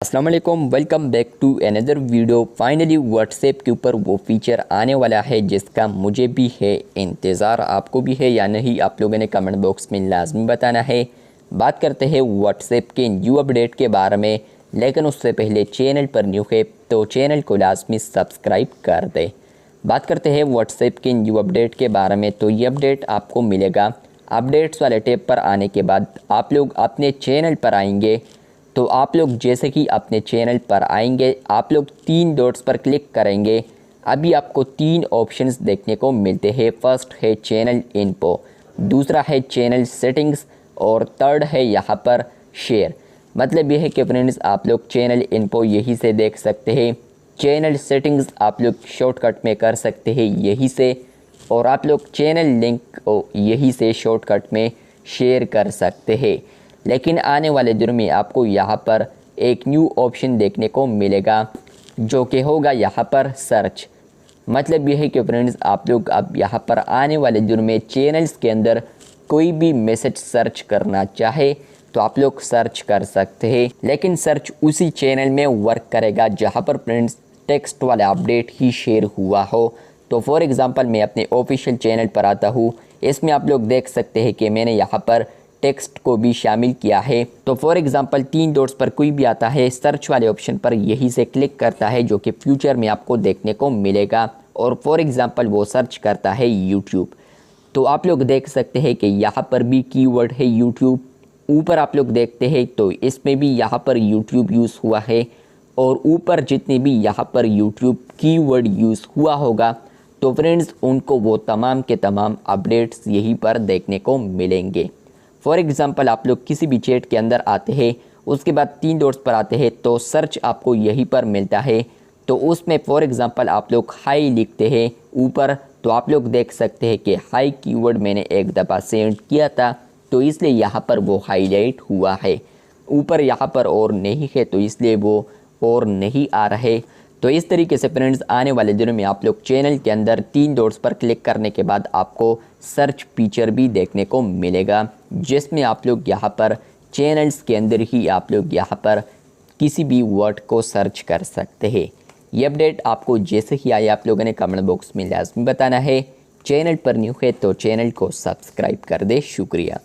अस्सलाम वालेकुम, welcome back to another video. Finally WhatsApp के ऊपर वो फीचर आने वाला है जिसका मुझे भी है इंतज़ार, आपको भी है या नहीं, आप लोगों ने कमेंट बॉक्स में लाजमी बताना है। बात करते हैं व्हाट्सएप के न्यू अपडेट के बारे में, लेकिन उससे पहले चैनल पर न्यू है तो चैनल को लाजमी सब्सक्राइब कर दे। बात करते हैं व्हाट्सएप के न्यू अपडेट के बारे में, तो ये अपडेट आपको मिलेगा अपडेट्स वाले टैब पर आने के बाद। आप लोग अपने चैनल पर आएंगे तो आप लोग जैसे कि अपने चैनल पर आएंगे, आप लोग 3 डॉट्स पर क्लिक करेंगे। अभी आपको 3 ऑप्शंस देखने को मिलते हैं। फर्स्ट है चैनल इन्फो, दूसरा है चैनल सेटिंग्स और थर्ड है यहाँ पर शेयर। मतलब यह है कि फ्रेंड्स आप लोग चैनल इन्फो यहीं से देख सकते हैं, चैनल सेटिंग्स आप लोग शॉर्टकट में कर सकते हैं यहीं से, और आप लोग चैनल लिंक को यहीं से शॉर्टकट में शेयर कर सकते हैं। लेकिन आने वाले दिनों में आपको यहाँ पर एक न्यू ऑप्शन देखने को मिलेगा जो कि होगा यहाँ पर सर्च। मतलब यह है कि फ्रेंड्स आप लोग अब यहाँ पर आने वाले दिनों में चैनल्स के अंदर कोई भी मैसेज सर्च करना चाहे तो आप लोग सर्च कर सकते हैं, लेकिन सर्च उसी चैनल में वर्क करेगा जहाँ पर फ्रेंड्स टेक्स्ट वाला अपडेट ही शेयर हुआ हो। तो फॉर एग्ज़ाम्पल मैं अपने ऑफिशियल चैनल पर आता हूँ, इसमें आप लोग देख सकते हैं कि मैंने यहाँ पर टेक्स्ट को भी शामिल किया है। तो फॉर एग्ज़ाम्पल 3 डॉट्स पर कोई भी आता है, सर्च वाले ऑप्शन पर यहीं से क्लिक करता है जो कि फ्यूचर में आपको देखने को मिलेगा, और फॉर एग्ज़ाम्पल वो सर्च करता है यूट्यूब। तो आप लोग देख सकते हैं कि यहाँ पर भी कीवर्ड है यूट्यूब। ऊपर आप लोग देखते हैं तो इसमें भी यहाँ पर यूट्यूब यूज़ हुआ है, और ऊपर जितने भी यहाँ पर यूट्यूब कीवर्ड यूज़ हुआ होगा तो फ्रेंड्स उनको वो तमाम के तमाम अपडेट्स यहीं पर देखने को मिलेंगे। फॉर एग्ज़ाम्पल आप लोग किसी भी चैट के अंदर आते हैं, उसके बाद 3 डॉट्स पर आते हैं तो सर्च आपको यहीं पर मिलता है। तो उसमें फॉर एग्ज़ाम्पल आप लोग हाई लिखते हैं ऊपर, तो आप लोग देख सकते हैं कि हाई कीवर्ड मैंने एक दफ़ा सेंड किया था तो इसलिए यहाँ पर वो हाईलाइट हुआ है। ऊपर यहाँ पर और नहीं है तो इसलिए वो और नहीं आ रहा है। तो इस तरीके से फ्रेंड्स आने वाले दिनों में आप लोग चैनल के अंदर 3 डॉट्स पर क्लिक करने के बाद आपको सर्च फीचर भी देखने को मिलेगा, जिसमें आप लोग यहाँ पर चैनल्स के अंदर ही आप लोग यहाँ पर किसी भी वर्ड को सर्च कर सकते हैं। ये अपडेट आपको जैसे ही आए आप लोगों ने कमेंट बॉक्स में लाजमी बताना है। चैनल पर न्यू है तो चैनल को सब्सक्राइब कर दे। शुक्रिया।